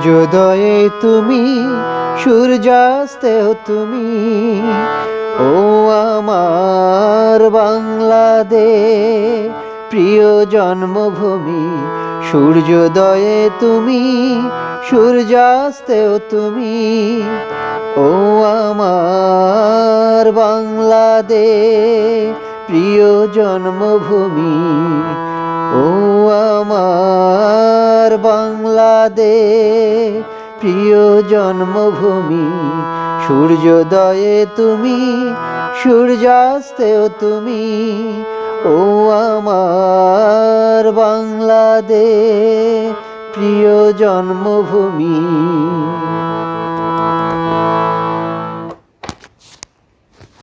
সূর্যোদয়ে তুমি, সূর্যাস্তেও তুমি, ও আমার বাংলাদেশ প্রিয় জন্মভূমি। সূর্যোদয়ে তুমি, সূর্যাস্তেও তুমি, ও আমার বাংলাদেশ প্রিয় জন্মভূমি। ও আমার বাংলাদেশ প্রিয় জন্মভূমি। সূর্যোদয়ে তুমি, সূর্যাস্তেও তুমি, ও আমার বাংলাদেশ প্রিয় জন্মভূমি।